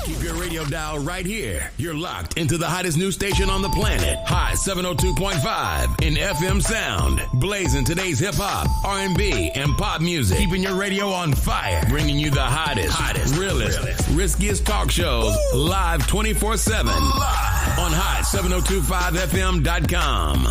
Keep your radio dial right here. You're locked into the hottest news station on the planet. Hot 702.5 in FM sound. Blazing today's hip-hop, R&B, and pop music. Keeping your radio on fire. Bringing you the hottest, realest, riskiest talk shows live 24/7. Live on hot7025fm.com.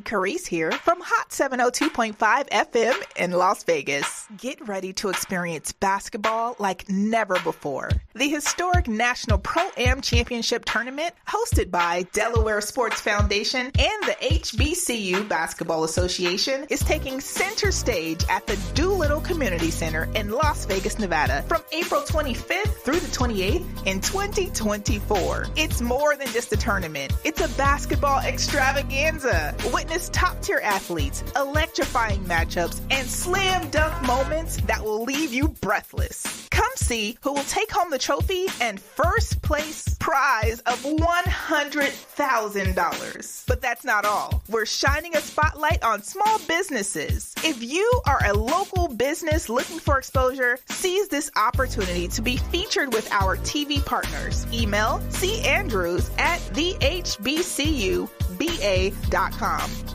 Carice here from Hot 702.5 FM in Las Vegas. Get ready to experience basketball like never before. The historic National Pro-Am Championship Tournament, hosted by Delaware Sports Foundation and the HBCU Basketball Association, is taking center stage at the Doolittle Community Center in Las Vegas, Nevada, from April 25th through the 28th in 2024. It's more than just a tournament. It's a basketball extravaganza. Witness top-tier athletes, electrifying matchups, and slam dunk moments that will leave you breathless. Come see who will take home the trophy and first place prize of $100,000. But that's not all. We're shining a spotlight on small businesses. If you are a local business looking for exposure, seize this opportunity to be featured with our TV partners. Email chbcuba.com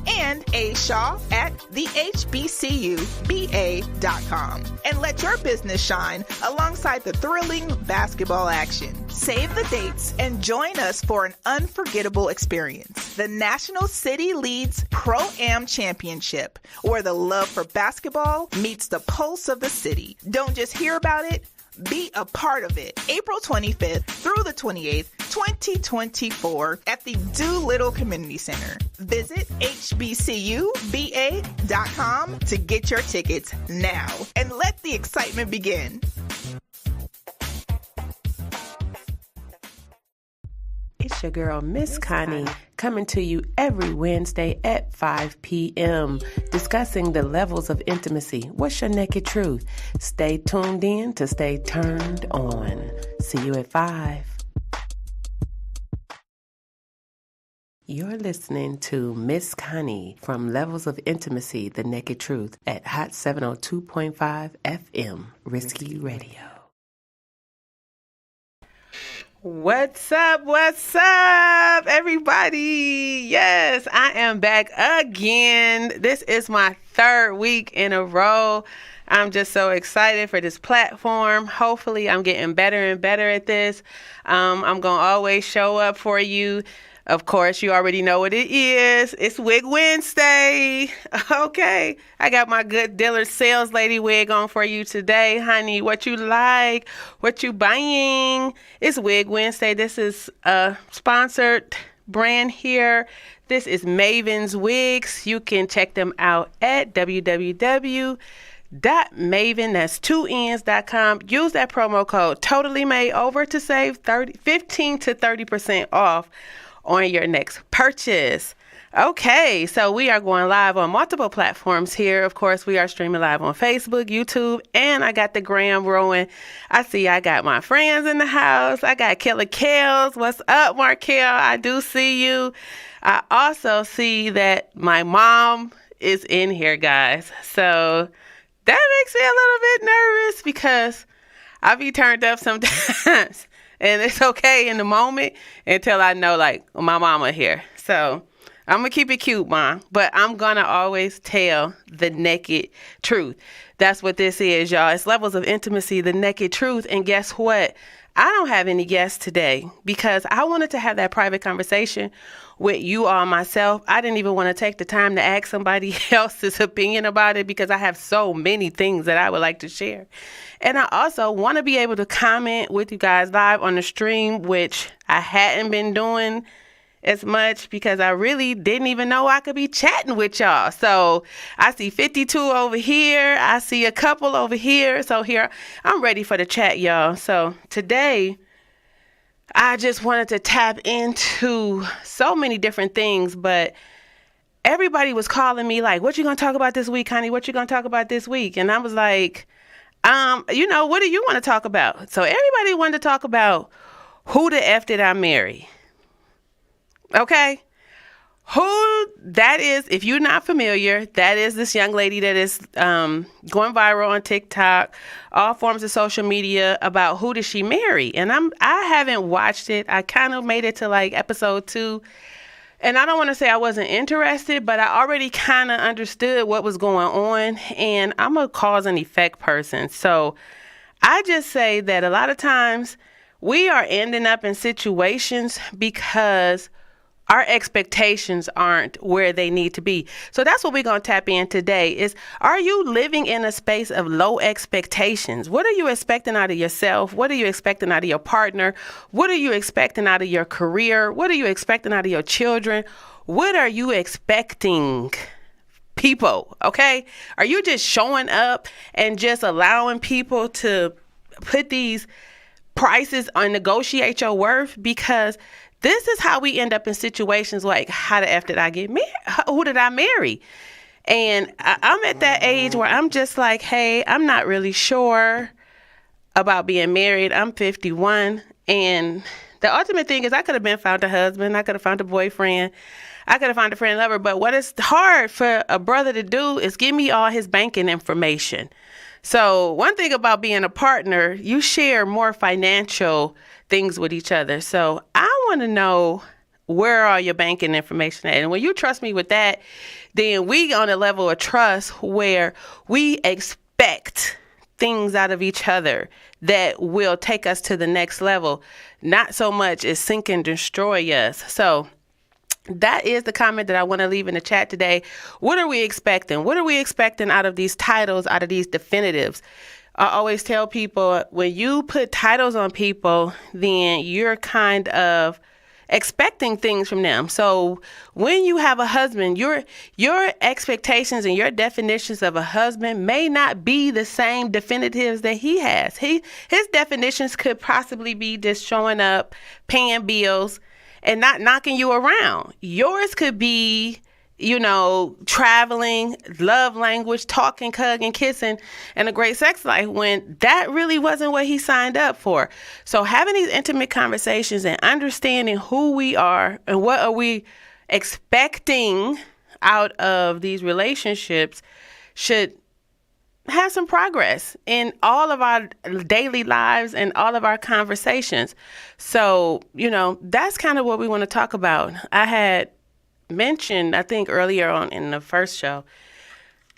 and ashaw@thehbcuba.com, and let your business shine alongside the thrilling basketball action. Save the dates and join us for an unforgettable experience. The National City Leads Pro-Am Championship, where the love for basketball meets the pulse of the city. Don't just hear about it, be a part of it. April 25th through the 28th, 2024 at the Doolittle Community Center. Visit hbcuba.com to get your tickets now and let the excitement begin. It's your girl, Miss Connie, coming to you every Wednesday at 5 p.m., discussing the levels of intimacy. What's your naked truth? Stay tuned in to stay turned on. See you at 5. You're listening to Miss Connie from Levels of Intimacy, The Naked Truth at Hot 702.5 FM, Risky Radio. What's up, everybody? Yes, I am back again. This is my third week in a row. I'm just so excited for this platform. Hopefully, I'm getting better and better at this. I'm going to always show up for you. Of course, you already know what it is. It's Wig Wednesday. Okay. I got my good Dillard sales lady wig on for you today, honey. What you like? What you buying? It's Wig Wednesday. This is a sponsored brand here. This is Maven's Wigs. You can check them out at www.maven, that's 2Ns.com. Use that promo code Totally Made Over to save 15 to 30% off on your next purchase. Okay, so we are going live on multiple platforms here. Of course, we are streaming live on Facebook, YouTube, and I got the gram rolling. I see I got my friends in the house. I got Killer Kales. What's up, Markel? I do see you. I also see that my mom is in here, guys. So that makes me a little bit nervous because I be turned up sometimes. And it's okay in the moment until I know, like, my mama here. So I'm going to keep it cute, Mom. But I'm going to always tell the naked truth. That's what this is, y'all. It's Levels of Intimacy, the naked truth. And guess what? I don't have any guests today because I wanted to have that private conversation with you all myself. I didn't even want to take the time to ask somebody else's opinion about it because I have so many things that I would like to share. And I also want to be able to comment with you guys live on the stream, which I hadn't been doing as much because I really didn't even know I could be chatting with y'all. So I see 52 over here. I see a couple over here. So here, I'm ready for the chat, y'all. So today, I just wanted to tap into so many different things, but everybody was calling me like, what you going to talk about this week, honey? What you going to talk about this week? And I was like, what do you want to talk about? So everybody wanted to talk about who the F did I marry? Okay. Who that is, if you're not familiar, that is this young lady that is going viral on TikTok, all forms of social media about who did she marry. And I haven't watched it. I kind of made it to like episode 2. And I don't want to say I wasn't interested, but I already kind of understood what was going on. And I'm a cause and effect person. So I just say that a lot of times we are ending up in situations because our expectations aren't where they need to be. So that's what we're going to tap in today is, are you living in a space of low expectations? What are you expecting out of yourself? What are you expecting out of your partner? What are you expecting out of your career? What are you expecting out of your children? What are you expecting, people? Okay? Are you just showing up and just allowing people to put these prices and negotiate your worth? Because this is how we end up in situations like, how the F did I get married? Who did I marry? And I'm at that age where I'm just like, hey, I'm not really sure about being married. I'm 51. And the ultimate thing is I could have been found a husband. I could have found a boyfriend. I could have found a friend lover. But what is hard for a brother to do is give me all his banking information. So one thing about being a partner, you share more financial things with each other. So I want to know, where are your banking information at? And when you trust me with that, then we on a level of trust where we expect things out of each other that will take us to the next level, not so much as sink and destroy us. So that is the comment that I want to leave in the chat today. What are we expecting? What are we expecting out of these titles, out of these definitives? I always tell people, when you put titles on people, then you're kind of expecting things from them. So when you have a husband, your expectations and your definitions of a husband may not be the same definitives that he has. His definitions could possibly be just showing up, paying bills, and not knocking you around. Yours could be, traveling, love language, talking, hugging, kissing, and a great sex life, when that really wasn't what he signed up for. So having these intimate conversations and understanding who we are and what are we expecting out of these relationships should have some progress in all of our daily lives and all of our conversations. So, that's kind of what we want to talk about. I had mentioned, I think earlier on in the first show,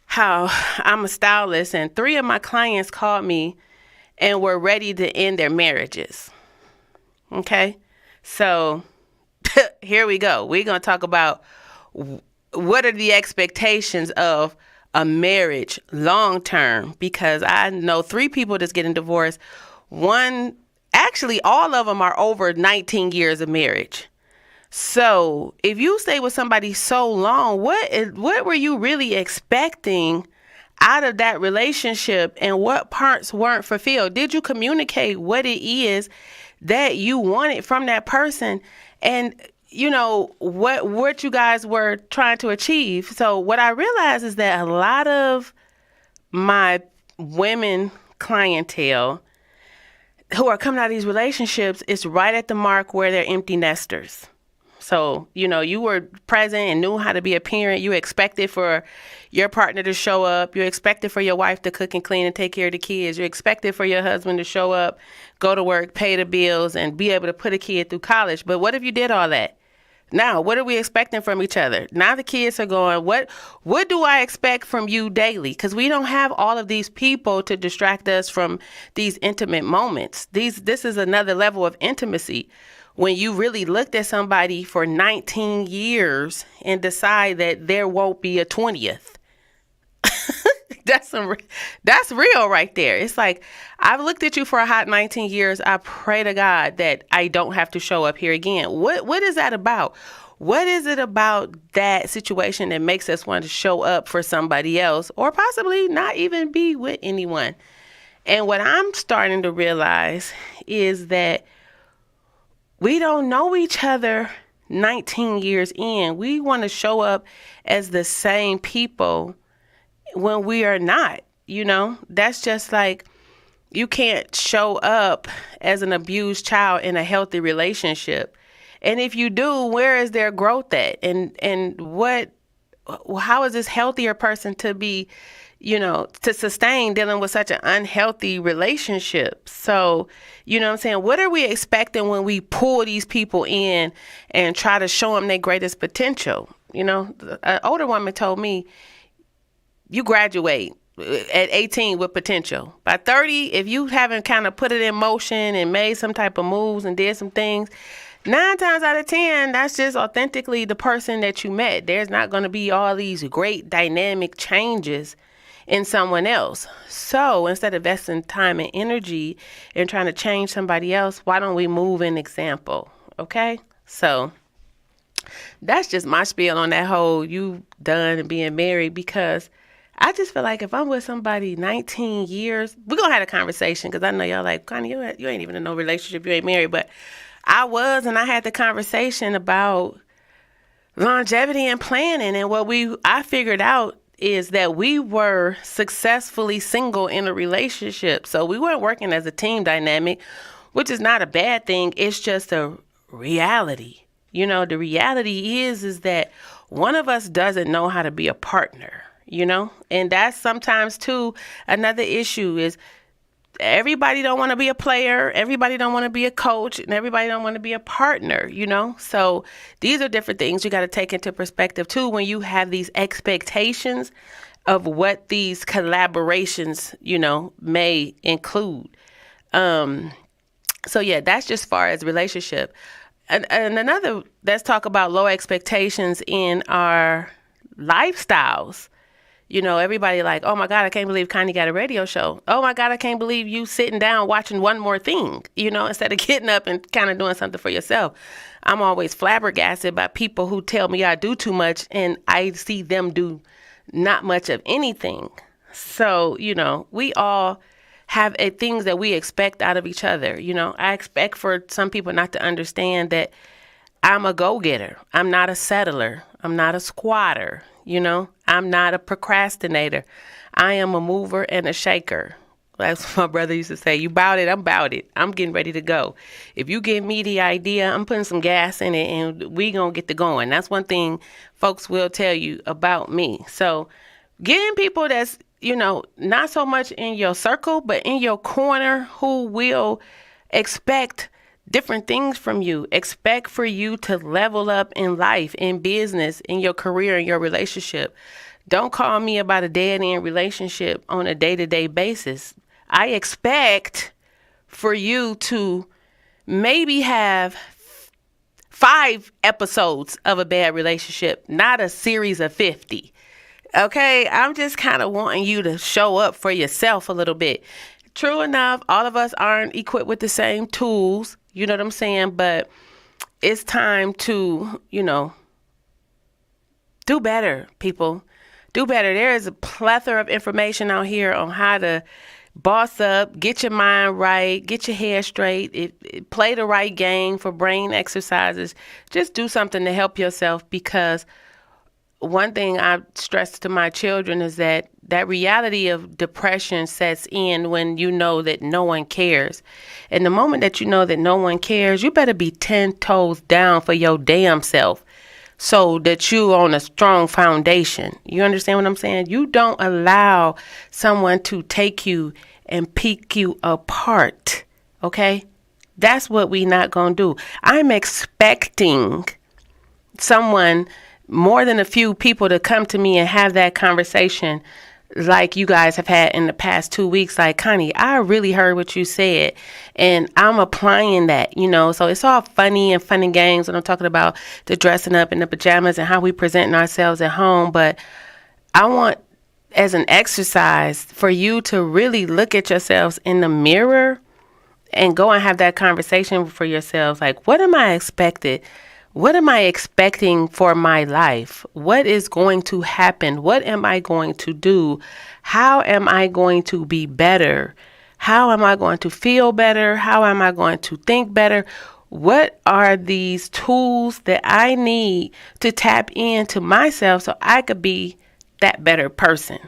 how I'm a stylist, and 3 of my clients called me and were ready to end their marriages. Okay? So here we go. We're going to talk about what are the expectations of a marriage long term, because I know 3 people that's getting divorced. Actually, all of them are over 19 years of marriage. So if you stay with somebody so long, what were you really expecting out of that relationship, and what parts weren't fulfilled? Did you communicate what it is that you wanted from that person? And what you guys were trying to achieve. So what I realized is that a lot of my women clientele who are coming out of these relationships is right at the mark where they're empty nesters. So, you were present and knew how to be a parent. You expected for your partner to show up. You expected for your wife to cook and clean and take care of the kids. You expected for your husband to show up, go to work, pay the bills, and be able to put a kid through college. But what if you did all that? Now, what are we expecting from each other? Now the kids are going, what do I expect from you daily? Because we don't have all of these people to distract us from these intimate moments. This is another level of intimacy. When you really looked at somebody for 19 years and decide that there won't be a 20th. That's real right there. It's like, I've looked at you for a hot 19 years. I pray to God that I don't have to show up here again. What is that about? What is it about that situation that makes us want to show up for somebody else, or possibly not even be with anyone? And what I'm starting to realize is that we don't know each other 19 years in. We want to show up as the same people when we are not. That's just like, you can't show up as an abused child in a healthy relationship And if you do, where is their growth at? And how is this healthier person to be, to sustain dealing with such an unhealthy relationship? So, you know what I'm saying? What are we expecting when we pull these people in and try to show them their greatest potential? An older woman told me, you graduate at 18 with potential. By 30, if you haven't kind of put it in motion and made some type of moves and did some things, 9 times out of 10, that's just authentically the person that you met. There's not going to be all these great dynamic changes in someone else. So instead of investing time and energy in trying to change somebody else, why don't we move an example? Okay? So that's just my spiel on that whole you done and being married, because I just feel like if I'm with somebody 19 years, we're going to have a conversation, because I know y'all like, Connie, you ain't even in no relationship, you ain't married. But I was, and I had the conversation about longevity and planning. And what I figured out is that we were successfully single in a relationship. So we weren't working as a team dynamic, which is not a bad thing. It's just a reality. The reality is that one of us doesn't know how to be a partner. And that's sometimes too another issue is everybody don't want to be a player, everybody don't want to be a coach, and everybody don't want to be a partner, So these are different things you got to take into perspective too when you have these expectations of what these collaborations, may include. So yeah, that's just far as relationship. And another, let's talk about low expectations in our lifestyles. Everybody like, oh my God, I can't believe Connie got a radio show. Oh my God, I can't believe you sitting down watching One More Thing, instead of getting up and kind of doing something for yourself. I'm always flabbergasted by people who tell me I do too much and I see them do not much of anything. So, we all have things that we expect out of each other. I expect for some people not to understand that I'm a go-getter. I'm not a settler. I'm not a squatter. I'm not a procrastinator. I am a mover and a shaker. That's what my brother used to say. You bout it, I'm bout it. I'm getting ready to go. If you give me the idea, I'm putting some gas in it and we gonna get to going. That's one thing folks will tell you about me. So getting people that's, not so much in your circle, but in your corner who will expect different things from you, expect for you to level up in life, in business, in your career, in your relationship. Don't call me about a dead-end relationship on a day-to-day basis. I expect for you to maybe have 5 episodes of a bad relationship, not a series of 50. Okay? I'm just kind of wanting you to show up for yourself a little bit. True enough, all of us aren't equipped with the same tools. You know what I'm saying? But it's time to, do better, people. Do better. There is a plethora of information out here on how to boss up, get your mind right, get your hair straight, play the right game for brain exercises. Just do something to help yourself, because one thing I stress to my children is that reality of depression sets in when you know that no one cares. And the moment that you know that no one cares, you better be 10 toes down for your damn self so that you on a strong foundation. You understand what I'm saying? You don't allow someone to take you and pick you apart. Okay? That's what we not gonna do. I'm expecting someone, more than a few people, to come to me and have that conversation like you guys have had in the past 2 weeks. Like, Connie, I really heard what you said and I'm applying that, so it's all funny and fun and games when I'm talking about the dressing up in the pajamas and how we presenting ourselves at home. But I want, as an exercise, for you to really look at yourselves in the mirror and go and have that conversation for yourselves. Like, what am I expected? What am I expecting for my life? What is going to happen? What am I going to do? How am I going to be better? How am I going to feel better? How am I going to think better? What are these tools that I need to tap into myself so I could be that better person?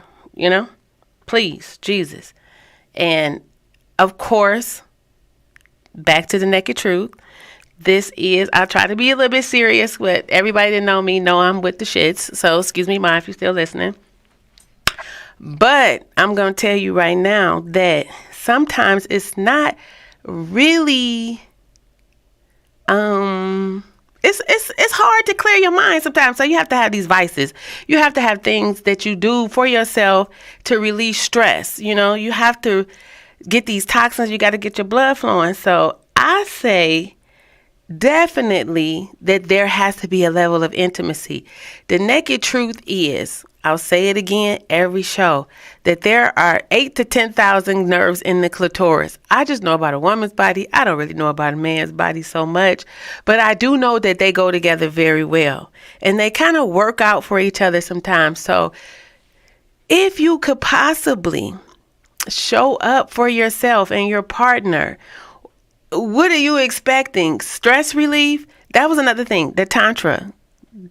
Please, Jesus. And of course, back to the naked truth. I try to be a little bit serious, but everybody that know me know I'm with the shits. So excuse me, Ma, if you're still listening. But I'm going to tell you right now that sometimes it's not really, it's hard to clear your mind sometimes. So you have to have these vices. You have to have things that you do for yourself to release stress. You know, you have to get these toxins. You got to get your blood flowing. So I say definitely that there has to be a level of intimacy. The naked truth is, I'll say it again every show, that there are 8 to 10,000 nerves in the clitoris. I just know about a woman's body. I don't really know about a man's body so much, but I do know that they go together very well, and they kind of work out for each other sometimes. So if you could possibly show up for yourself and your partner, what are you expecting? Stress relief? That was another thing. The Tantra,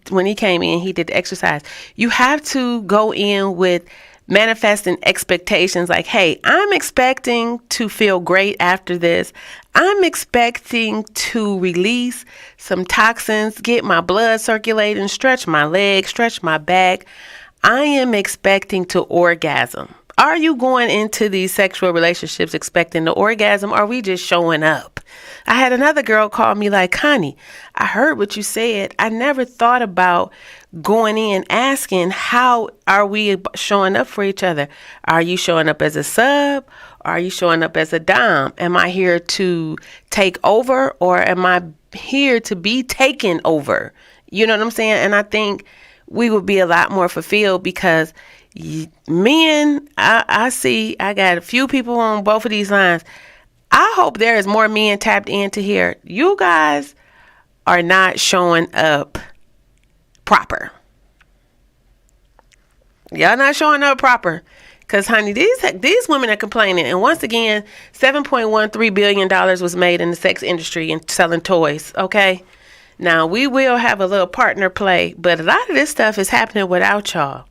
when he came in, he did the exercise. You have to go in with manifesting expectations like, hey, I'm expecting to feel great after this. I'm expecting to release some toxins, get my blood circulating, stretch my legs, stretch my back. I am expecting to orgasm. Are you going into these sexual relationships expecting the orgasm? Or are we just showing up? I had another girl call me like, Connie, I heard what you said. I never thought about going in asking, how are we showing up for each other? Are you showing up as a sub? Are you showing up as a dom? Am I here to take over, or am I here to be taken over? You know what I'm saying? And I think we would be a lot more fulfilled because men, I see, I got a few people on both of these lines. I hope there is more men tapped into here. You guys are not showing up proper. Y'all not showing up proper. Because, honey, these women are complaining. And once again, $7.13 billion was made in the sex industry and selling toys, okay? Now, we will have a little partner play, but a lot of this stuff is happening without y'all.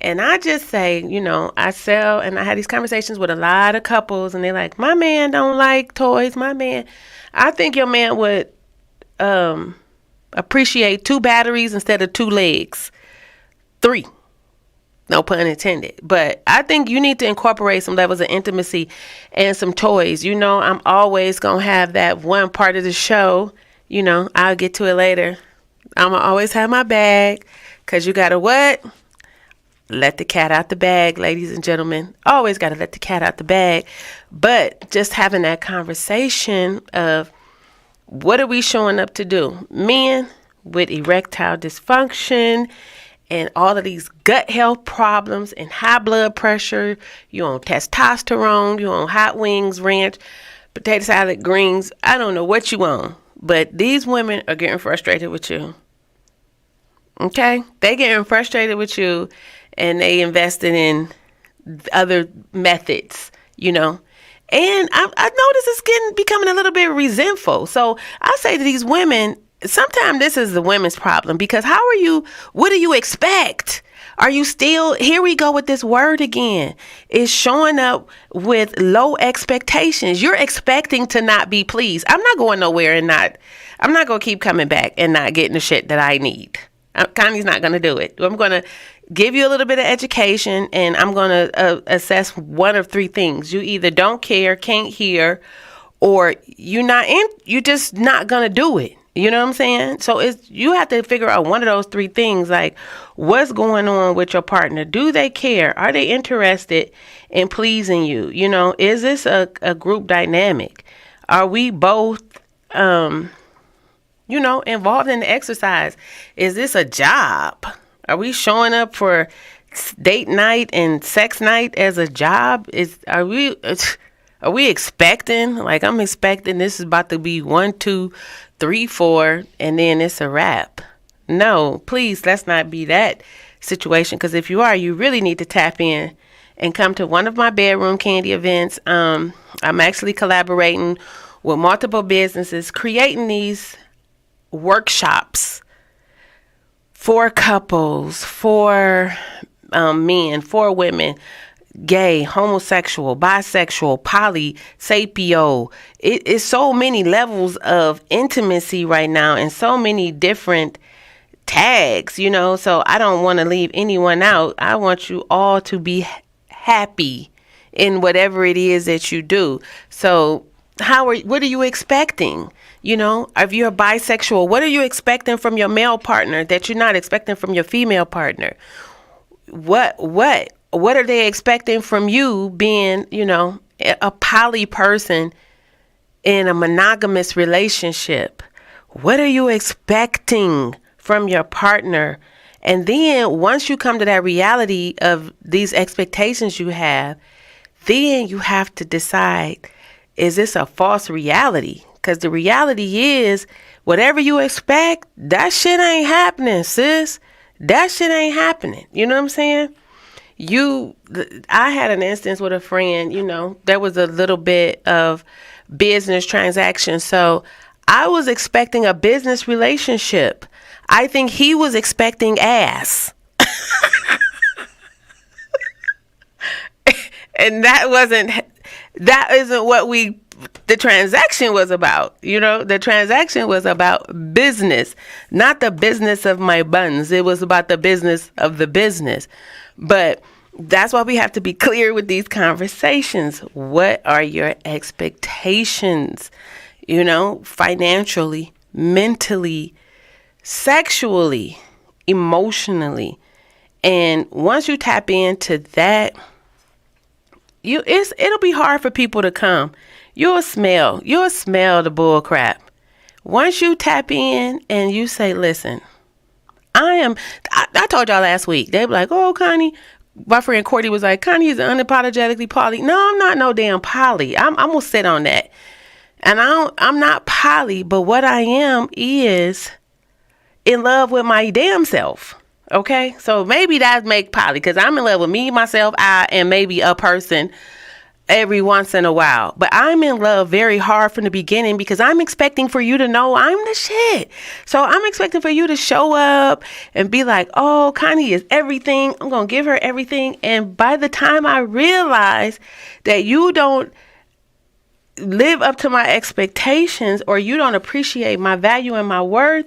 And I just say, you know, I sell, and I had these conversations with a lot of couples, and they're like, my man don't like toys. My man, I think your man would appreciate 2 batteries instead of 2 legs. 3. No pun intended. But I think you need to incorporate some levels of intimacy and some toys. You know, I'm always going to have that one part of the show. You know, I'll get to it later. I'm going to always have my bag, because you got to what? Let the cat out the bag, ladies and gentlemen. Always got to let the cat out the bag. But just having that conversation of what are we showing up to do? Men with erectile dysfunction and all of these gut health problems and high blood pressure. You on testosterone. You on hot wings, ranch, potato salad, greens. I don't know what you on. But these women are getting frustrated with you. Okay? They getting frustrated with you. And they invested in other methods, you know. And I notice it's becoming a little bit resentful. So I say to these women, sometimes this is the women's problem, because what do you expect? Are you still, here we go with this word again, is showing up with low expectations. You're expecting to not be pleased. I'm not going nowhere I'm not going to keep coming back and not getting the shit that I need. Connie's not going to do it. I'm going to give you a little bit of education, and I'm going to assess one of 3 things. You either don't care, can't hear, or you're just not going to do it. You know what I'm saying? So you have to figure out one of those 3 things, like what's going on with your partner. Do they care? Are they interested in pleasing you? You know, is this a group dynamic? Are we both, involved in the exercise? Is this a job? Are we showing up for date night and sex night as a job? Are we expecting, like I'm expecting this is about to be 1, 2, 3, 4, and then it's a wrap? No, please, let's not be that situation. Because if you are, you really need to tap in and come to one of my bedroom candy events. I'm actually collaborating with multiple businesses, creating these workshops for couples, for men, for women, gay, homosexual, bisexual, poly, sapio. It's so many levels of intimacy right now and so many different tags, you know, so I don't want to leave anyone out. I want you all to be happy in whatever it is that you do. So what are you expecting? You know, if you're bisexual, what are you expecting from your male partner that you're not expecting from your female partner? What are they expecting from you being, you know, a poly person in a monogamous relationship? What are you expecting from your partner? And then once you come to that reality of these expectations you have, then you have to decide, is this a false reality? Because the reality is, whatever you expect, that shit ain't happening, sis. That shit ain't happening. You know what I'm saying? I had an instance with a friend, you know, there was a little bit of business transaction. So I was expecting a business relationship. I think he was expecting ass. And that isn't what the transaction was about. You know, the transaction was about business, not the business of my buns. It was about the business of the business. But that's why we have to be clear with these conversations. What are your expectations? You know, financially, mentally, sexually, emotionally. And once you tap into that, it'll be hard for people to come. You'll smell the bull crap. Once you tap in and you say, listen, I told y'all last week, they were like, oh, Connie, my friend Courtney was like, Connie is unapologetically poly. No, I'm not no damn poly. I'm going to sit on that. And I'm not poly, but what I am is in love with my damn self. Okay, so maybe that make poly, because I'm in love with me, myself, I, and maybe a person every once in a while. But I'm in love very hard from the beginning because I'm expecting for you to know I'm the shit. So I'm expecting for you to show up and be like, oh, Connie is everything. I'm going to give her everything. And by the time I realize that you don't live up to my expectations or you don't appreciate my value and my worth,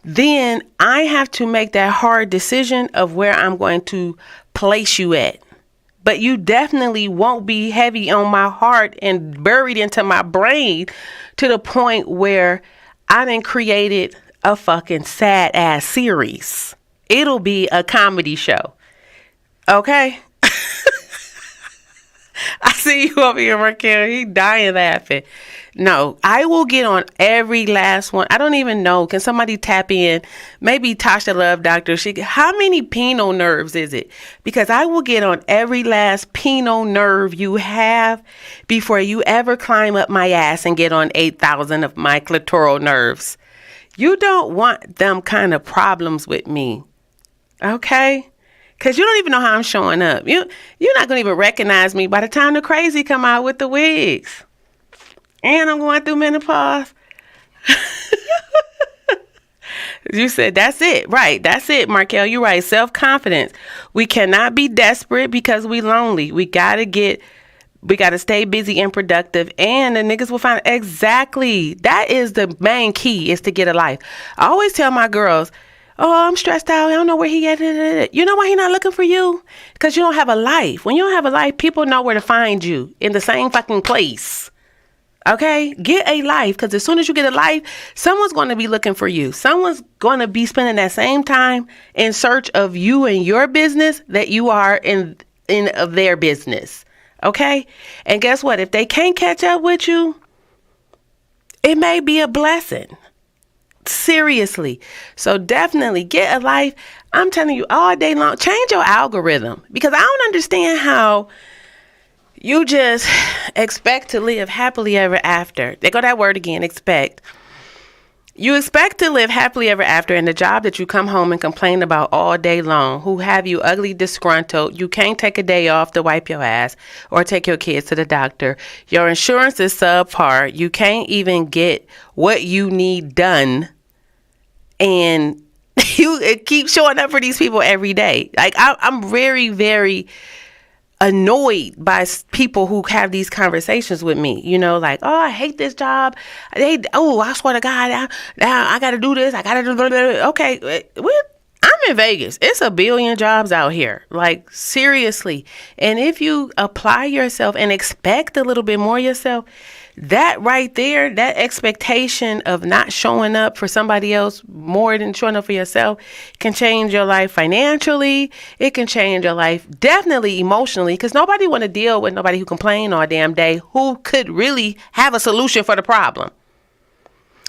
then I have to make that hard decision of where I'm going to place you at. But you definitely won't be heavy on my heart and buried into my brain to the point where I done created a fucking sad ass series. It'll be a comedy show. Okay? I see you over here, Raquel. He dying laughing. No, I will get on every last one. I don't even know. Can somebody tap in? Maybe Tasha Love Doctor. How many penile nerves is it? Because I will get on every last penile nerve you have before you ever climb up my ass and get on 8,000 of my clitoral nerves. You don't want them kind of problems with me. Okay? Because you don't even know how I'm showing up. You're not going to even recognize me by the time the crazy come out with the wigs. And I'm going through menopause. You said, that's it. Right. That's it, Markel. You're right. Self-confidence. We cannot be desperate because we lonely. We got to stay busy and productive. And the niggas will find exactly. That is the main key, is to get a life. I always tell my girls, oh, I'm stressed out. I don't know where he at. You know why he not looking for you? Because you don't have a life. When you don't have a life, people know where to find you in the same fucking place. Okay? Get a life, because as soon as you get a life, someone's going to be looking for you. Someone's going to be spending that same time in search of you and your business that you are in of their business. Okay? And guess what? If they can't catch up with you, it may be a blessing. Seriously. So definitely get a life. I'm telling you, all day long, change your algorithm, because I don't understand how you just expect to live happily ever after. There go that word again, expect. You expect to live happily ever after in the job that you come home and complain about all day long, who have you ugly disgruntled. You can't take a day off to wipe your ass or take your kids to the doctor. Your insurance is subpar. You can't even get what you need done. And you keep showing up for these people every day. Like I'm very, very annoyed by people who have these conversations with me, like, oh, I hate this job. I swear to God, I got to do this. I got to do this. Okay, I'm in Vegas. It's a billion jobs out here. Like, seriously. And if you apply yourself and expect a little bit more yourself, that right there, that expectation of not showing up for somebody else more than showing up for yourself can change your life financially. It can change your life definitely emotionally, because nobody want to deal with nobody who complain all damn day who could really have a solution for the problem.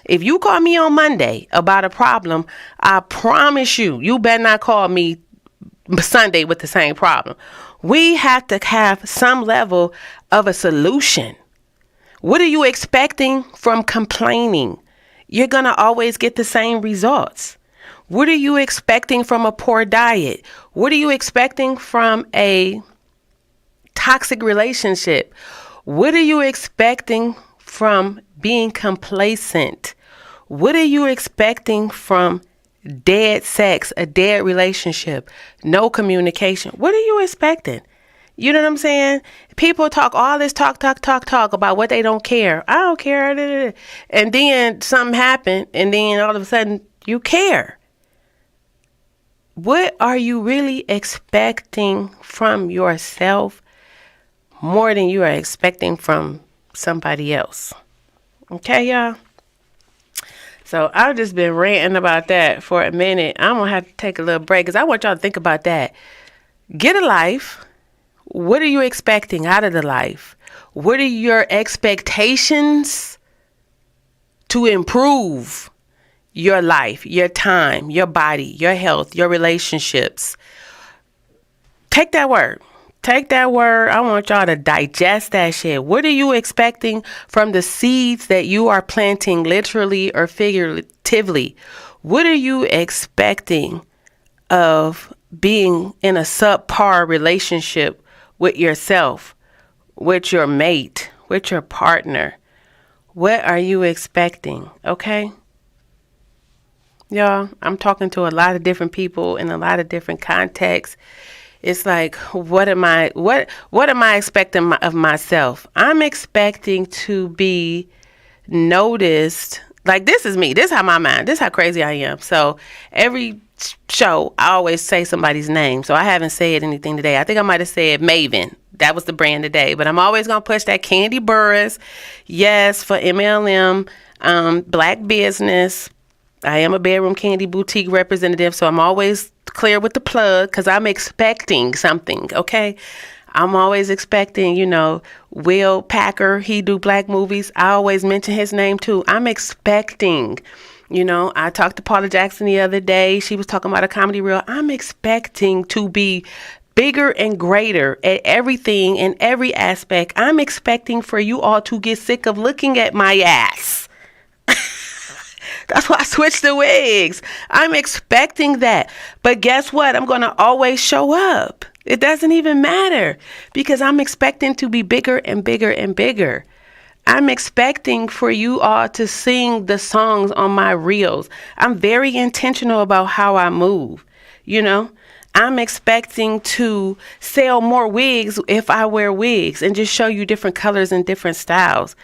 If you call me on Monday about a problem, I promise you better not call me Sunday with the same problem. We have to have some level of a solution. What are you expecting from complaining? You're going to always get the same results. What are you expecting from a poor diet? What are you expecting from a toxic relationship? What are you expecting from being complacent? What are you expecting from dead sex, a dead relationship, no communication? What are you expecting? You know what I'm saying? People talk all this talk about what they don't care. I don't care. And then something happened, and then all of a sudden you care. What are you really expecting from yourself more than you are expecting from somebody else? Okay, y'all? So I've just been ranting about that for a minute. I'm going to have to take a little break because I want y'all to think about that. Get a life. What are you expecting out of the life? What are your expectations to improve your life, your time, your body, your health, your relationships? Take that word. Take that word. I want y'all to digest that shit. What are you expecting from the seeds that you are planting, literally or figuratively? What are you expecting of being in a subpar relationship with yourself, with your mate, with your partner? What are you expecting? Okay? Y'all, I'm talking to a lot of different people in a lot of different contexts. It's like, what am I expecting of myself? I'm expecting to be noticed. Like, this is me. This is how my mind, this is how crazy I am. So every show, I always say somebody's name. So I haven't said anything today. I think I might have said Maven. That was the brand today. But I'm always going to push that Candy Burris. Yes, for MLM, Black business. I am a Bedroom Candy Boutique representative. So I'm always clear with the plug because I'm expecting something. Okay. I'm always expecting, Will Packer, he do Black movies. I always mention his name too. I'm expecting. I talked to Paula Jackson the other day. She was talking about a comedy reel. I'm expecting to be bigger and greater at everything in every aspect. I'm expecting for you all to get sick of looking at my ass. That's why I switched the wigs. I'm expecting that. But guess what? I'm going to always show up. It doesn't even matter because I'm expecting to be bigger and bigger and bigger. I'm expecting for you all to sing the songs on my reels. I'm very intentional about how I move, I'm expecting to sell more wigs if I wear wigs and just show you different colors and different styles.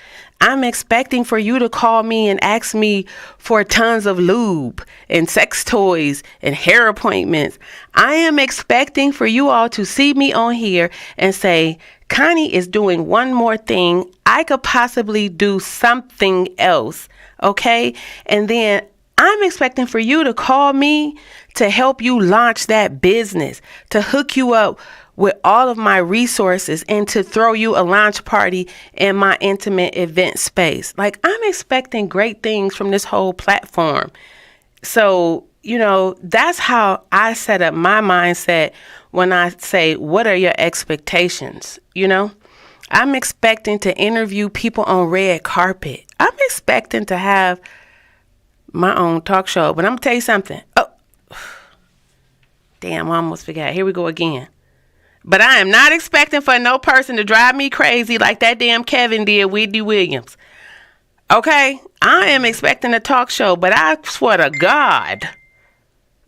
I'm expecting for you to call me and ask me for tons of lube and sex toys and hair appointments. I am expecting for you all to see me on here and say, Connie is doing one more thing. I could possibly do something else. Okay. And then I'm expecting for you to call me to help you launch that business, to hook you up with all of my resources and to throw you a launch party in my intimate event space. Like, I'm expecting great things from this whole platform. So, that's how I set up my mindset when I say, what are your expectations? I'm expecting to interview people on red carpet. I'm expecting to have my own talk show. But I'm going to tell you something. Oh, damn, I almost forgot. Here we go again. But I am not expecting for no person to drive me crazy like that damn Kevin did Whitney Williams. Okay? I am expecting a talk show, but I swear to God,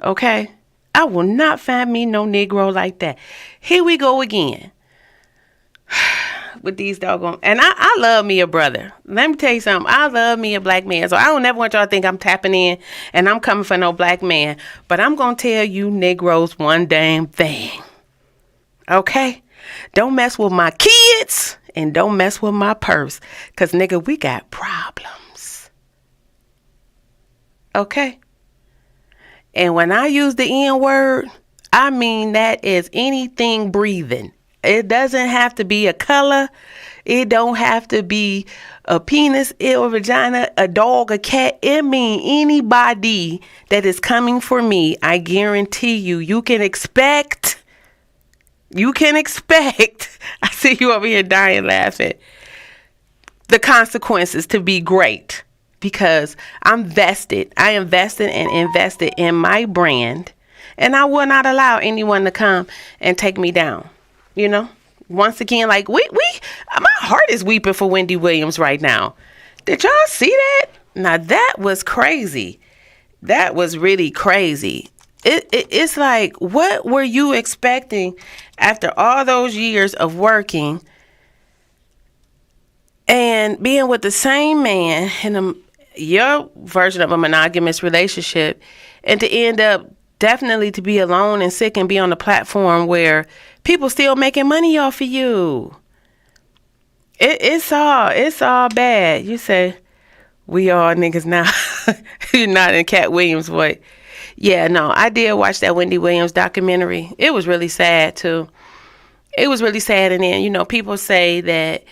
okay, I will not find me no Negro like that. Here we go again. with these doggone, and I love me a brother. Let me tell you something. I love me a black man. So I don't never want y'all to think I'm tapping in and I'm coming for no black man. But I'm going to tell you Negroes one damn thing. Okay? Don't mess with my kids and don't mess with my purse. Because, nigga, we got problems. Okay? And when I use the N word, I mean that is anything breathing. It doesn't have to be a color. It don't have to be a penis, or vagina, a dog, a cat. It mean anybody that is coming for me. I guarantee you can expect. I see you over here dying laughing. The consequences to be great because I'm vested. I am vested and invested in my brand, and I will not allow anyone to come and take me down. You know, once again, like my heart is weeping for Wendy Williams right now. Did y'all see that? Now that was crazy. That was really crazy. It's like, what were you expecting after all those years of working and being with the same man in your version of a monogamous relationship, and to end up definitely to be alone and sick and be on the platform where people still making money off of you? It's all bad. You say, we all niggas now. You're not in Cat Williams' voice. Yeah, no, I did watch that Wendy Williams documentary. It was really sad, too. It was really sad. And then, you know, people say that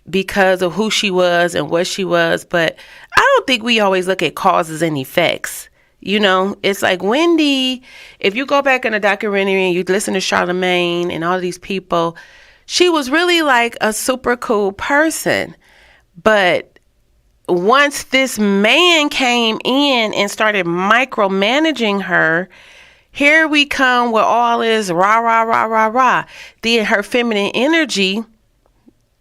because of who she was and what she was, but I don't think we always look at causes and effects. You know, it's like Wendy, if you go back in the documentary and you listen to Charlamagne and all these people, she was really like a super cool person. But once this man came in and started micromanaging her, here we come with all this rah, rah, rah, rah, rah. Then her feminine energy,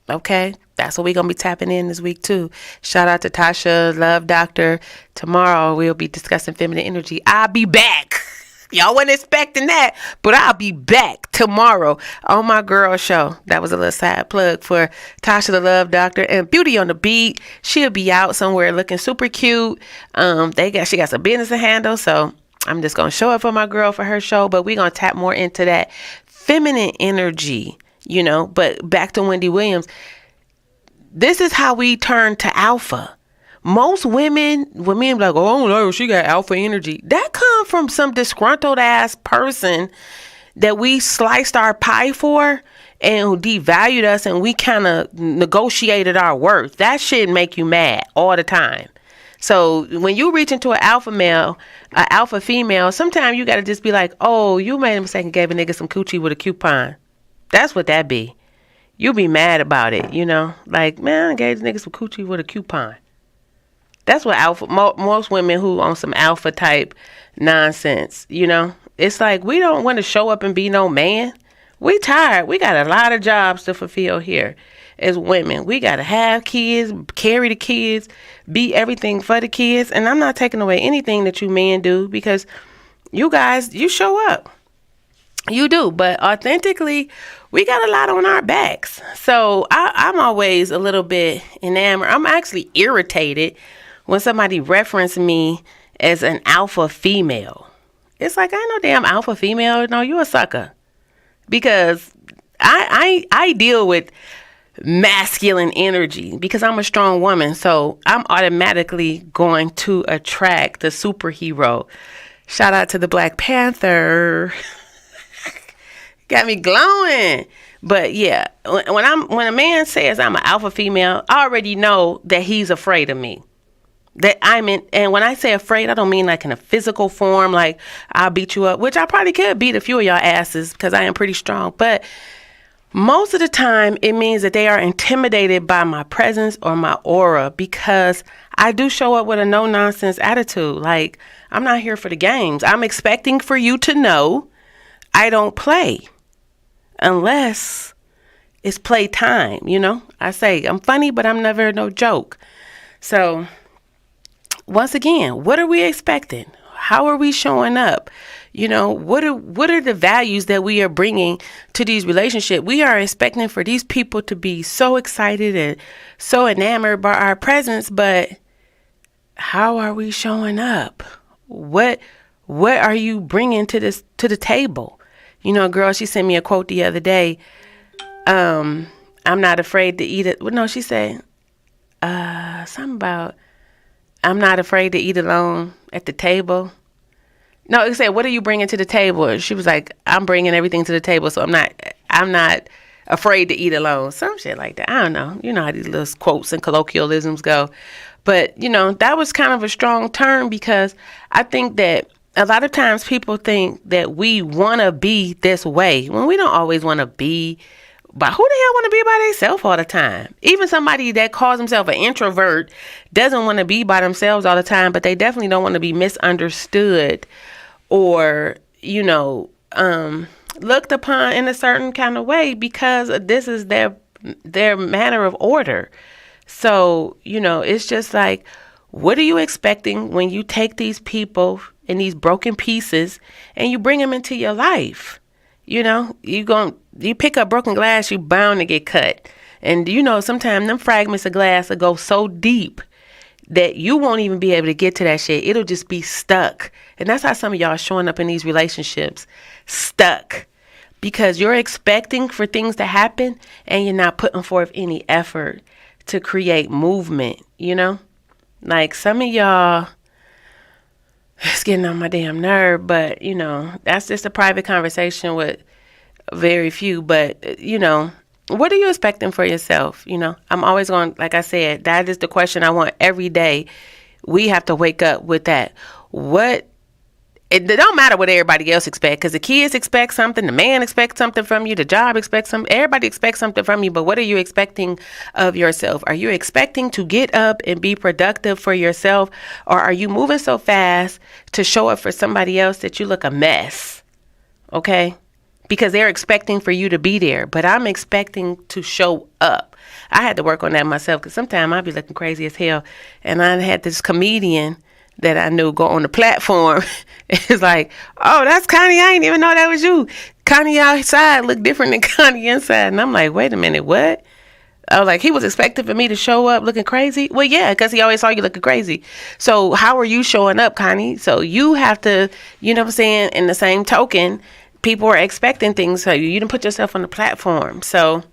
okay, that's what we're going to be tapping in this week, too. Shout out to Tasha, Love Doctor. Tomorrow, we'll be discussing feminine energy. I'll be back. Y'all weren't expecting that, but I'll be back tomorrow on my girl show. That was a little side plug for Tasha, the Love Doctor, and Beauty on the Beat. She'll be out somewhere looking super cute. She got some business to handle, so I'm just going to show up for my girl for her show, but we're going to tap more into that feminine energy, you know. But back to Wendy Williams. This is how we turn to alpha. Most women, when men be like, oh no, she got alpha energy. That come from some disgruntled ass person that we sliced our pie for and who devalued us, and we kind of negotiated our worth. That shit make you mad all the time. So when you reach into an alpha male, an alpha female, sometimes you got to just be like, oh, you made a mistake and gave a nigga some coochie with a coupon. That's what that be. You be mad about it, you know? Like, man, I gave this nigga some coochie with a coupon. That's what alpha, most women who on some alpha type nonsense, you know? It's like, we don't want to show up and be no man. We tired. We got a lot of jobs to fulfill here as women. We got to have kids, carry the kids, be everything for the kids. And I'm not taking away anything that you men do, because you guys, you show up. You do. But authentically, we got a lot on our backs. So I'm always a little bit enamored. I'm actually irritated when somebody references me as an alpha female. It's like, I ain't no damn alpha female. No, you a sucker. Because I deal with masculine energy because I'm a strong woman. So I'm automatically going to attract the superhero. Shout out to the Black Panther. Got me glowing. But yeah, when a man says I'm an alpha female, I already know that he's afraid of me. That I'm in, and when I say afraid, I don't mean like in a physical form, like I'll beat you up, which I probably could beat a few of y'all asses because I am pretty strong. But most of the time, it means that they are intimidated by my presence or my aura, because I do show up with a no-nonsense attitude. Like, I'm not here for the games. I'm expecting for you to know I don't play unless it's playtime, you know? I say I'm funny, but I'm never no joke. So once again, what are we expecting? How are we showing up? You know, what are the values that we are bringing to these relationships? We are expecting for these people to be so excited and so enamored by our presence, but how are we showing up? What are you bringing to the table? You know, a girl, she sent me a quote the other day. I'm not afraid to eat it. Well, no, she said something about I'm not afraid to eat alone at the table. No, it said, what are you bringing to the table? And she was like, I'm bringing everything to the table, so I'm not afraid to eat alone. Some shit like that. I don't know. You know how these little quotes and colloquialisms go. But, you know, that was kind of a strong term, because I think that a lot of times people think that we want to be this way when we don't always want to be. But who the hell want to be by themselves all the time? Even somebody that calls themselves an introvert doesn't want to be by themselves all the time, but they definitely don't want to be misunderstood or, you know, looked upon in a certain kind of way, because this is their manner of order. So, you know, it's just like, what are you expecting when you take these people in these broken pieces and you bring them into your life? You know, you pick up broken glass, you bound to get cut. And, you know, sometimes them fragments of glass will go so deep that you won't even be able to get to that shit. It'll just be stuck. And that's how some of y'all are showing up in these relationships, stuck. Because you're expecting for things to happen and you're not putting forth any effort to create movement, you know? Like, some of y'all, it's getting on my damn nerve, but, you know, that's just a private conversation with very few. But, you know, what are you expecting for yourself? You know, I'm always going, like I said, that is the question I want every day. We have to wake up with that. It don't matter what everybody else expects, because the kids expect something, the man expects something from you, the job expects something, everybody expects something from you. But what are you expecting of yourself? Are you expecting to get up and be productive for yourself? Or are you moving so fast to show up for somebody else that you look a mess? Okay? Because they're expecting for you to be there, but I'm expecting to show up. I had to work on that myself, because sometimes I'd be looking crazy as hell. And I had this comedian that I knew go on the platform. It's like, oh, that's Connie. I didn't even know that was you. Connie outside looked different than Connie inside. And I'm like, wait a minute, what? I was like, he was expecting for me to show up looking crazy? Well, yeah, because he always saw you looking crazy. So how are you showing up, Connie? So you have to, you know what I'm saying? In the same token, people are expecting things of you. You didn't put yourself on the platform. So,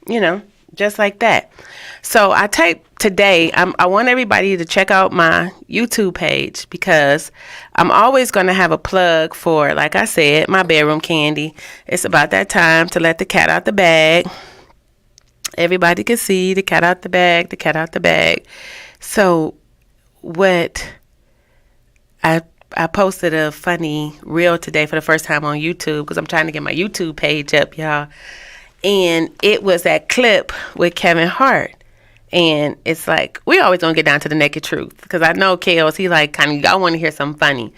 you know, just like that. So I typed today, I want everybody to check out my YouTube page, because I'm always going to have a plug for, like I said, my bedroom candy. It's about that time to let the cat out the bag. Everybody can see the cat out the bag, the cat out the bag. So what I posted a funny reel today for the first time on YouTube, because I'm trying to get my YouTube page up, y'all. And it was that clip with Kevin Hart. And it's like, we always don't get down to the naked truth, because I know Kels, he like, kind of, I want to hear something funny.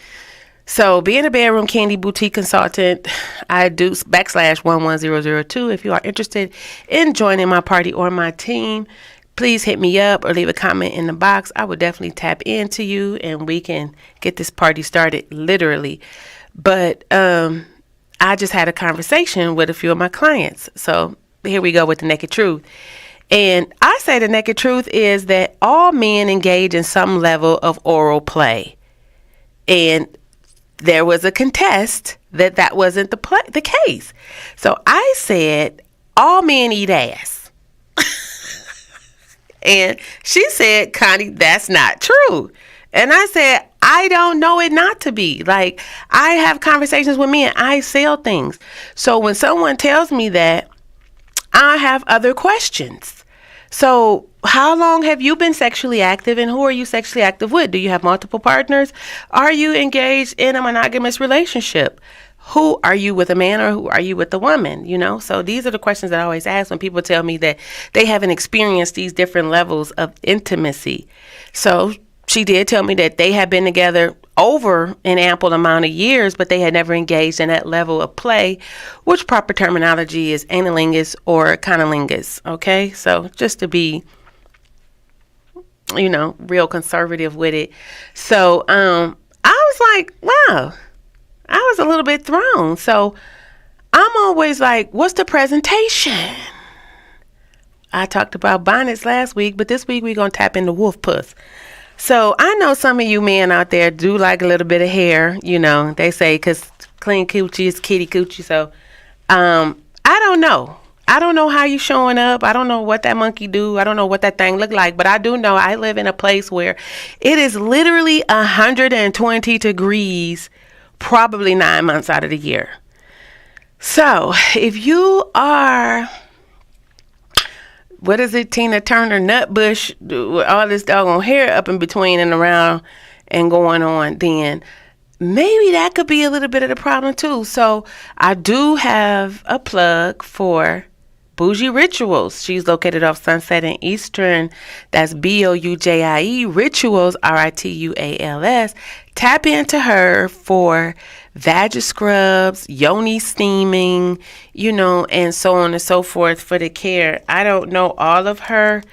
So being a bedroom candy boutique consultant, I do /11002. If you are interested in joining my party or my team, please hit me up or leave a comment in the box. I would definitely tap into you and we can get this party started, literally. But I just had a conversation with a few of my clients. So here we go with the naked truth. And I say the naked truth is that all men engage in some level of oral play. And there was a contest that wasn't the case. So I said, all men eat ass. And she said, Connie, that's not true. And I said, I don't know it not to be. Like, I have conversations with men. I sell things. So when someone tells me that, I have other questions. So how long have you been sexually active, and who are you sexually active with? Do you have multiple partners? Are you engaged in a monogamous relationship? Who are you with, a man or who are you with a woman? You know, so these are the questions that I always ask when people tell me that they haven't experienced these different levels of intimacy. So she did tell me that they had been together over an ample amount of years, but they had never engaged in that level of play, which proper terminology is analingus or conolingus. Okay, so just to be, you know, real conservative with it. So I was like, wow, I was a little bit thrown. So I'm always like, what's the presentation? I talked about bonnets last week, but this week we're going to tap into wolf puss. So I know some of you men out there do like a little bit of hair. You know, they say because clean coochie is kitty coochie. So I don't know. I don't know how you showing up. I don't know what that monkey do. I don't know what that thing look like. But I do know I live in a place where it is literally 120 degrees probably 9 months out of the year. So if you are, what is it, Tina Turner Nutbush, with all this doggone hair up in between and around and going on, then maybe that could be a little bit of the problem too. So I do have a plug for Bougie Rituals. She's located off Sunset and Eastern. That's BOUJIE Rituals, RITUALS. Tap into her for vag scrubs, yoni steaming, you know, and so on and so forth for the care. I don't know all of her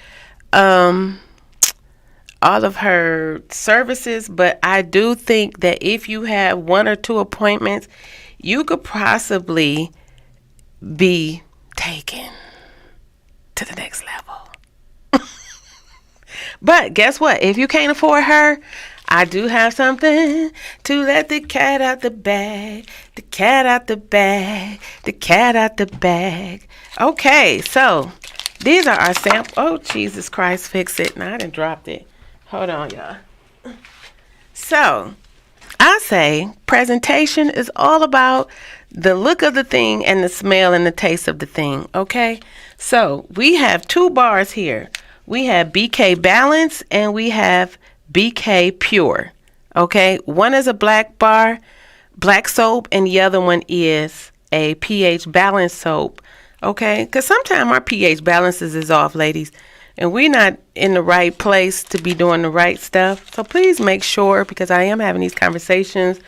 services, but I do think that if you have 1 or 2 appointments, you could possibly be taken to the next level. But guess what? If you can't afford her, I do have something to let the cat out the bag. The cat out the bag. The cat out the bag. Okay, so these are our sample. Oh, Jesus Christ, fix it. Now I done dropped it. Hold on, y'all. So I say presentation is all about the look of the thing and the smell and the taste of the thing, okay? So we have 2 bars here. We have BK Balance and we have BK Pure, okay? One is a black bar, black soap, and the other one is a pH balance soap, okay? Because sometimes our pH balances is off, ladies, and we're not in the right place to be doing the right stuff. So please make sure, because I am having these conversations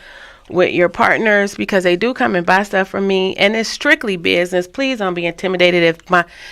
with your partners, because they do come and buy stuff from me, and it's strictly business. Please don't be intimidated if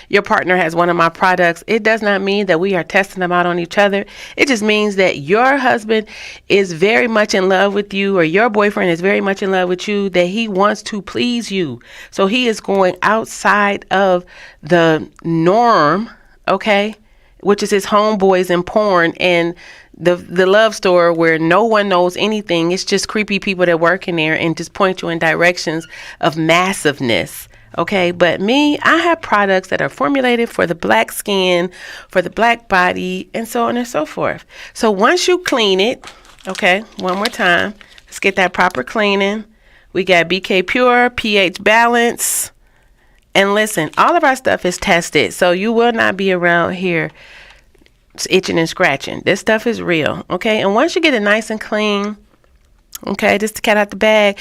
your partner has one of my products. It does not mean that we are testing them out on each other. It just means that your husband is very much in love with you, or your boyfriend is very much in love with you, that he wants to please you. So he is going outside of the norm, okay, which is his homeboys and porn and the love store where no one knows anything. It's just creepy people that work in there and just point you in directions of massiveness. Okay, but me, I have products that are formulated for the black skin, for the black body, and so on and so forth. So once you clean it, okay, one more time, let's get that proper cleaning. We got BK Pure, pH Balance, and listen, all of our stuff is tested, so you will not be around here itching and scratching. This stuff is real, okay? And once you get it nice and clean, okay, just to cat out the bag.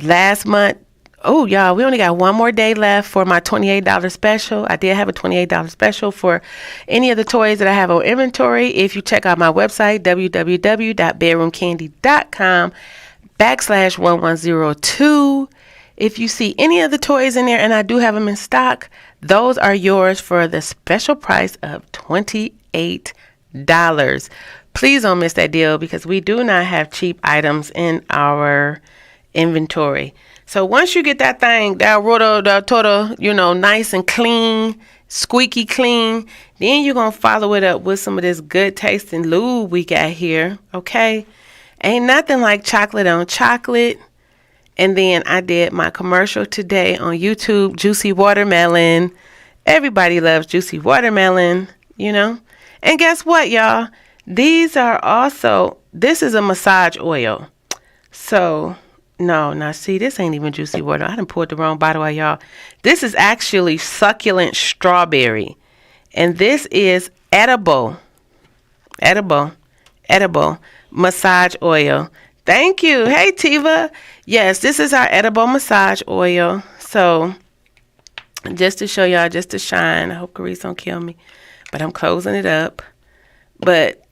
Last month, oh, y'all, we only got 1 more day left for my $28 special. I did have a $28 special for any of the toys that I have on inventory. If you check out my website, www.bedroomcandy.com/1102, if you see any of the toys in there, and I do have them in stock, those are yours for the special price of $28. Please don't miss that deal, because we do not have cheap items in our inventory. So once you get that thing, nice and clean, squeaky clean, then you're going to follow it up with some of this good tasting lube we got here, okay? Ain't nothing like chocolate on chocolate. And then I did my commercial today on YouTube, Juicy Watermelon. Everybody loves Juicy Watermelon, you know. And guess what, y'all? These are also, this is a massage oil. So, now see, this ain't even Juicy Water. I done poured the wrong bottle out, y'all. This is actually succulent strawberry. And this is edible massage oil. Thank you. Hey, Tiva. Yes, this is our edible massage oil. So, just to show y'all, just to shine. I hope Carice don't kill me. But I'm closing it up. But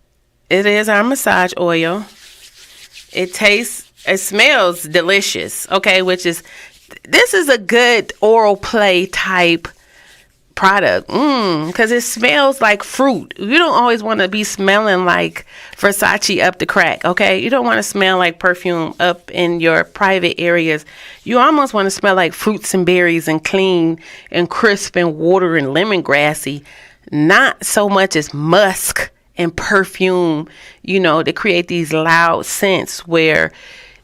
it is our massage oil. It smells delicious. Okay, this is a good oral play type product, because it smells like fruit. You don't always want to be smelling like Versace up the crack, okay? You don't want to smell like perfume up in your private areas. You almost want to smell like fruits and berries and clean and crisp and water and lemongrassy, not so much as musk and perfume, to create these loud scents where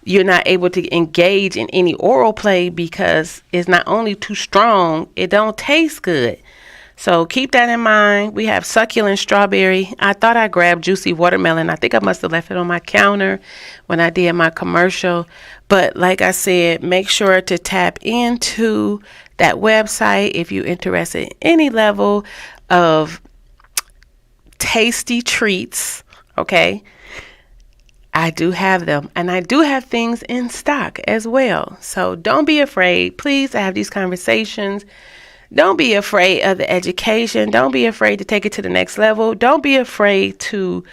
you're not able to engage in any oral play because it's not only too strong, it don't taste good. So keep that in mind. We have succulent strawberry. I thought I grabbed juicy watermelon. I think I must have left it on my counter when I did my commercial. But like I said, make sure to tap into that website if you're interested in any level of tasty treats, okay? I do have them, and I do have things in stock as well. So don't be afraid. Please have these conversations. Don't be afraid of the education. Don't be afraid to take it to the next level. Don't be afraid to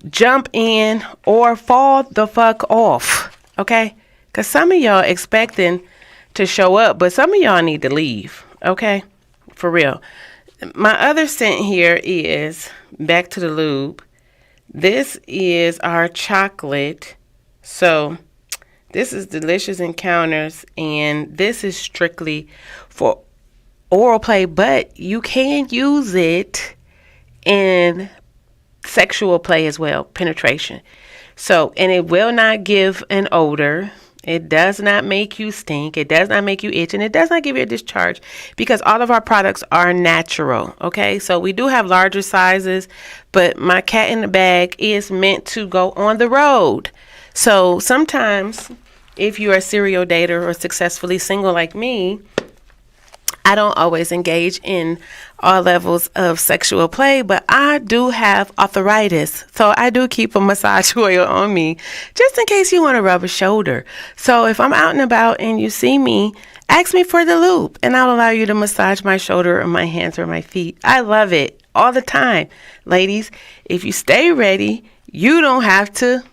jump in or fall the fuck off, okay? Because some of y'all expecting to show up, but some of y'all need to leave, okay? For real. My other scent here is back to the lube. This is our chocolate. So this is Delicious Encounters, and this is strictly for oral play, but you can use it in sexual play as well, penetration. So, and it will not give an odor. It does not make you stink. It does not make you itch, and it does not give you a discharge because all of our products are natural. Okay, so we do have larger sizes, but my cat in the bag is meant to go on the road. So sometimes if you're a serial dater or successfully single like me, I don't always engage in all levels of sexual play, but I do have arthritis. So I do keep a massage oil on me just in case you want to rub a shoulder. So if I'm out and about and you see me, ask me for the lube and I'll allow you to massage my shoulder or my hands or my feet. I love it all the time. Ladies, if you stay ready, you don't have to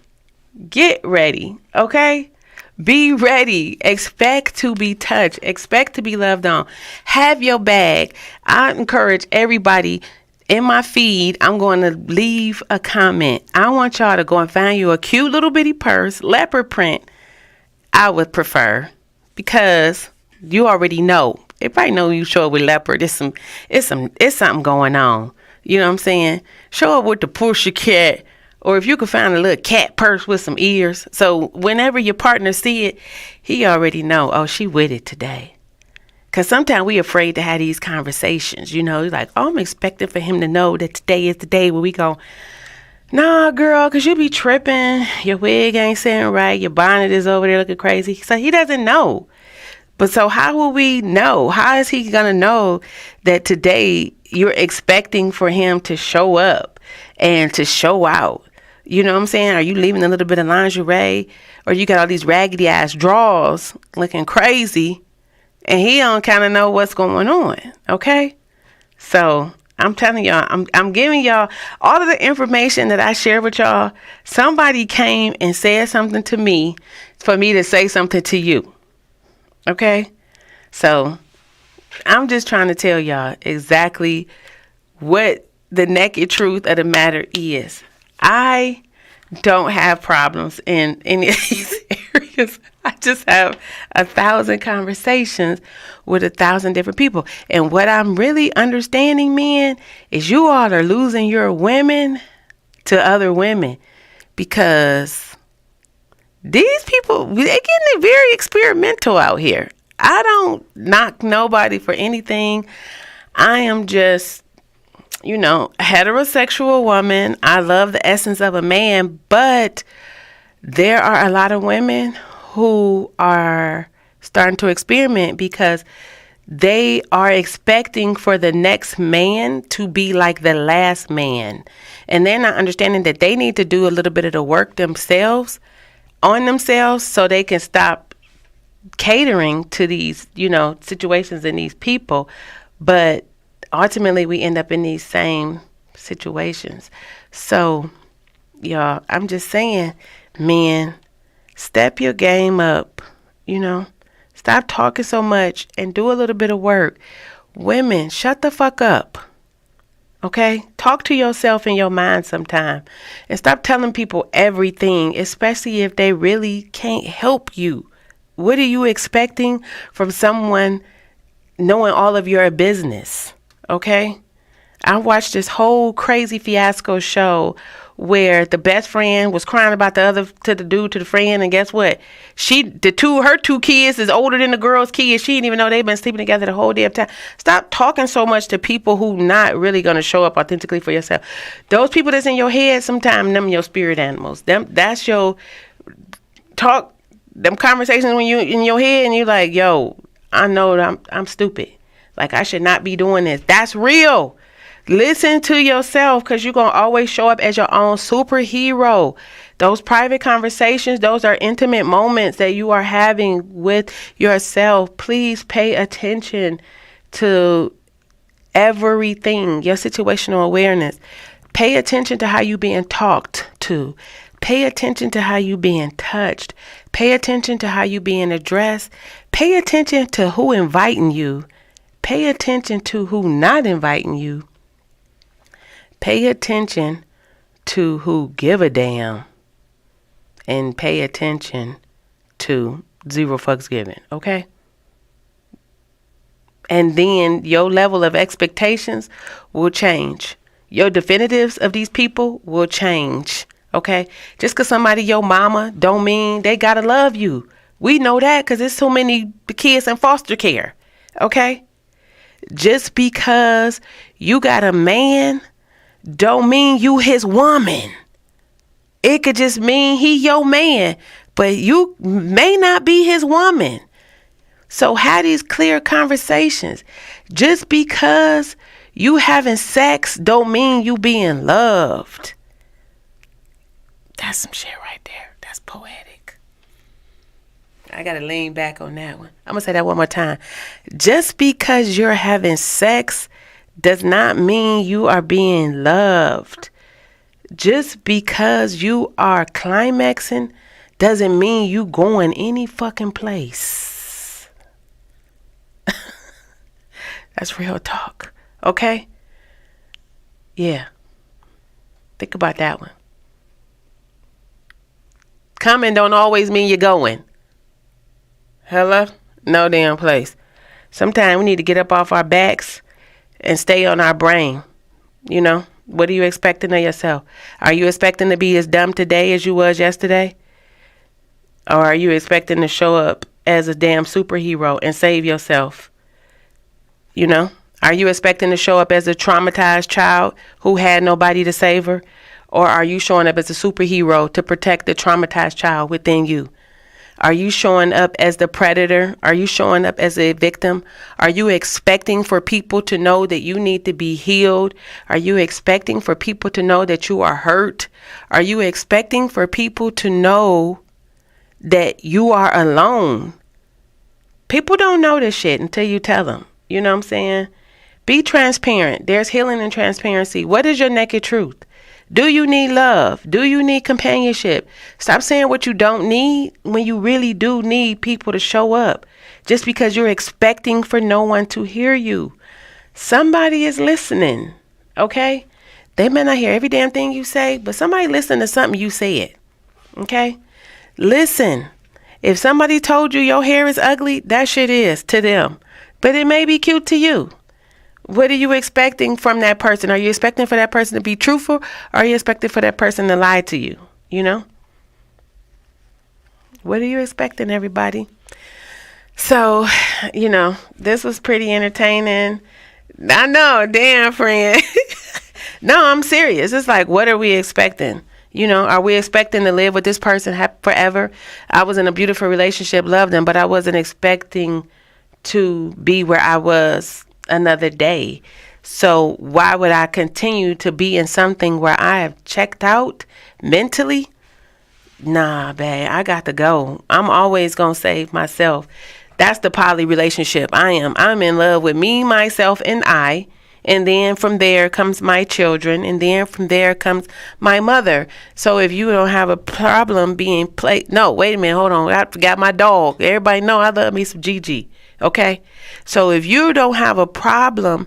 get ready, okay? Be ready. Expect to be touched. Expect to be loved on. Have your bag. I encourage everybody in my feed. I'm going to leave a comment. I want y'all to go and find you a cute little bitty purse, leopard print. I would prefer because you already know. Everybody know you show up with leopard. It's something going on. You know what I'm saying? Show up with the pussycat. Or if you could find a little cat purse with some ears. So whenever your partner see it, he already know, oh, she with it today. Because sometimes we afraid to have these conversations. Like, oh, I'm expecting for him to know that today is the day where we go, nah, girl, because you be tripping. Your wig ain't sitting right. Your bonnet is over there looking crazy. So he doesn't know. But so how will we know? How is he going to know that today you're expecting for him to show up and to show out? You know what I'm saying? Are you leaving a little bit of lingerie? Or you got all these raggedy ass drawers looking crazy and he don't kind of know what's going on. Okay? So I'm telling y'all, I'm giving y'all all of the information that I share with y'all. Somebody came and said something to me for me to say something to you. Okay? So I'm just trying to tell y'all exactly what the naked truth of the matter is. I don't have problems in any of these areas. I just have 1,000 conversations with 1,000 different people. And what I'm really understanding, men, is you all are losing your women to other women because these people, they're getting very experimental out here. I don't knock nobody for anything. I am just a heterosexual woman. I love the essence of a man, but there are a lot of women who are starting to experiment because they are expecting for the next man to be like the last man. And they're not understanding that they need to do a little bit of the work themselves, on themselves, so they can stop catering to these, situations and these people. But ultimately, we end up in these same situations. So, y'all, I'm just saying, men, step your game up, Stop talking so much and do a little bit of work. Women, shut the fuck up. Okay? Talk to yourself in your mind sometime. And stop telling people everything, especially if they really can't help you. What are you expecting from someone knowing all of your business? Okay? I watched this whole crazy fiasco show where the best friend was crying about the friend, and guess what? Her two kids is older than the girl's kids. She didn't even know they've been sleeping together the whole damn time. Stop talking so much to people who not really gonna show up authentically for yourself. Those people that's in your head, sometimes them your spirit animals. That's your talk. Them conversations when you in your head and you're like, yo, I know I'm stupid. Like I should not be doing this. That's real. Listen to yourself, because you're going to always show up as your own superhero. Those private conversations, those are intimate moments that you are having with yourself. Please pay attention to everything, your situational awareness. Pay attention to how you being talked to. Pay attention to how you being touched. Pay attention to how you being addressed. Pay attention to who inviting you. Pay attention to who not inviting you. Pay attention to who give a damn, and pay attention to zero fucks given, okay? And then your level of expectations will change. Your definitives of these people will change, okay? Just because somebody your mama don't mean they gotta love you. We know that because there's so many kids in foster care, okay? Just because you got a man don't mean you his woman. It could just mean he your man, but you may not be his woman. So have these clear conversations. Just because you having sex don't mean you being loved. That's some shit right there. That's poetic. I gotta lean back on that one. I'm gonna say that one more time. Just because you're having sex does not mean you are being loved. Just because you are climaxing doesn't mean you going any fucking place. That's real talk. Okay? Yeah. Think about that one. Coming don't always mean you're going. Hello? No damn place. Sometimes we need to get up off our backs and stay on our brain. You know, what are you expecting of yourself? Are you expecting to be as dumb today as you was yesterday? Or are you expecting to show up as a damn superhero and save yourself? You know, are you expecting to show up as a traumatized child who had nobody to save her? Or are you showing up as a superhero to protect the traumatized child within you? Are you showing up as the predator? Are you showing up as a victim? Are you expecting for people to know that you need to be healed? Are you expecting for people to know that you are hurt? Are you expecting for people to know that you are alone? People don't know this shit until you tell them. You know what I'm saying? Be transparent. There's healing in transparency. What is your naked truth? Do you need love? Do you need companionship? Stop saying what you don't need when you really do need people to show up, just because you're expecting for no one to hear you. Somebody is listening, okay? They may not hear every damn thing you say, but somebody listen to something you said, okay? Listen. If somebody told you your hair is ugly, that shit is to them, but it may be cute to you. What are you expecting from that person? Are you expecting for that person to be truthful? Or are you expecting for that person to lie to you? You know? What are you expecting, everybody? So, you know, this was pretty entertaining. I know, damn, friend. No, I'm serious. It's like, what are we expecting? You know, are we expecting to live with this person forever? I was in a beautiful relationship, loved them, but I wasn't expecting to be where I was another day. So why would I continue to be in something where I have checked out mentally? Nah, babe, I got to go. I'm always going to save myself. That's the poly relationship I'm in love with me, myself, and I. And then from there comes my children. And then from there comes my mother. So if you don't have a problem being no, wait a minute, hold on. I forgot my dog. Everybody know I love me some Gigi. Okay? So if you don't have a problem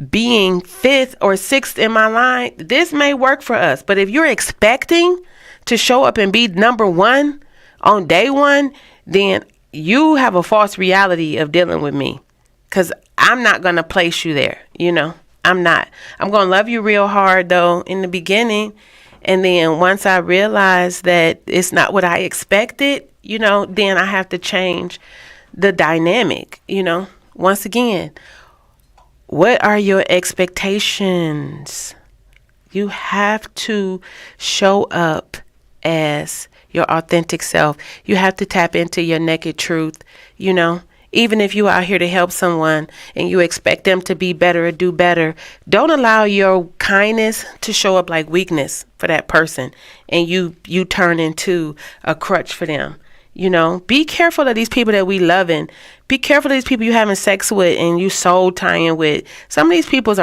being 5th or 6th in my line, this may work for us. But if you're expecting to show up and be number 1 on day 1, then you have a false reality of dealing with me, because I'm not going to place you there. I'm not. I'm going to love you real hard, though, in the beginning. And then once I realize that it's not what I expected, then I have to change the dynamic. Once again, what are your expectations? You have to show up as your authentic self. You have to tap into your naked truth. Even if you are out here to help someone and you expect them to be better or do better, don't allow your kindness to show up like weakness for that person and you turn into a crutch for them. Be careful of these people that we loving. Be careful of these people you having sex with and you soul tying with. Some of these people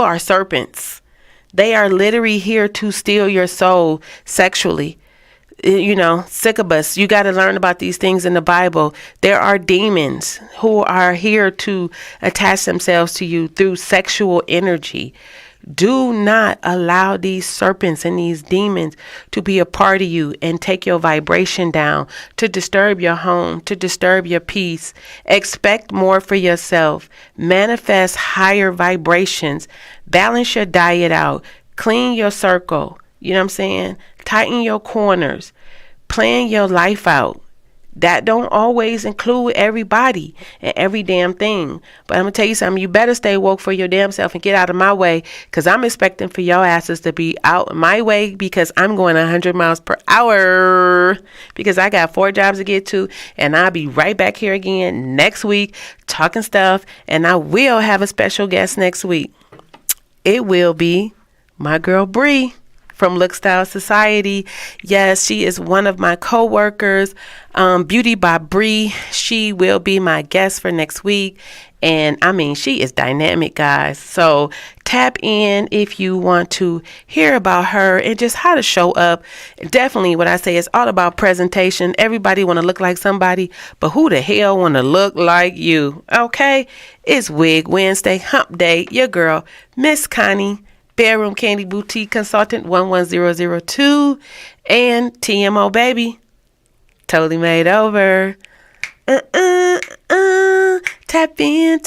are serpents. They are literally here to steal your soul sexually. Succubus, you got to learn about these things in the Bible. There are demons who are here to attach themselves to you through sexual energy. Do not allow these serpents and these demons to be a part of you and take your vibration down, to disturb your home, to disturb your peace. Expect more for yourself. Manifest higher vibrations. Balance your diet out. Clean your circle. You know what I'm saying? Tighten your corners. Plan your life out. That don't always include everybody and every damn thing. But I'm going to tell you something. You better stay woke for your damn self and get out of my way, because I'm expecting for your asses to be out my way, because I'm going 100 miles per hour, because I got 4 jobs to get to, and I'll be right back here again next week talking stuff, and I will have a special guest next week. It will be my girl Bree from Look Style Society. Yes, she is one of my co-workers. Beauty by Bree. She will be my guest for next week. And she is dynamic, guys. So tap in if you want to hear about her and just how to show up. Definitely what I say is all about presentation. Everybody want to look like somebody, but who the hell want to look like you? Okay? It's Wig Wednesday, Hump Day. Your girl, Miss Connie. Bedroom Candy Boutique Consultant 11002, and TMO Baby, Totally Made Over. Tap in.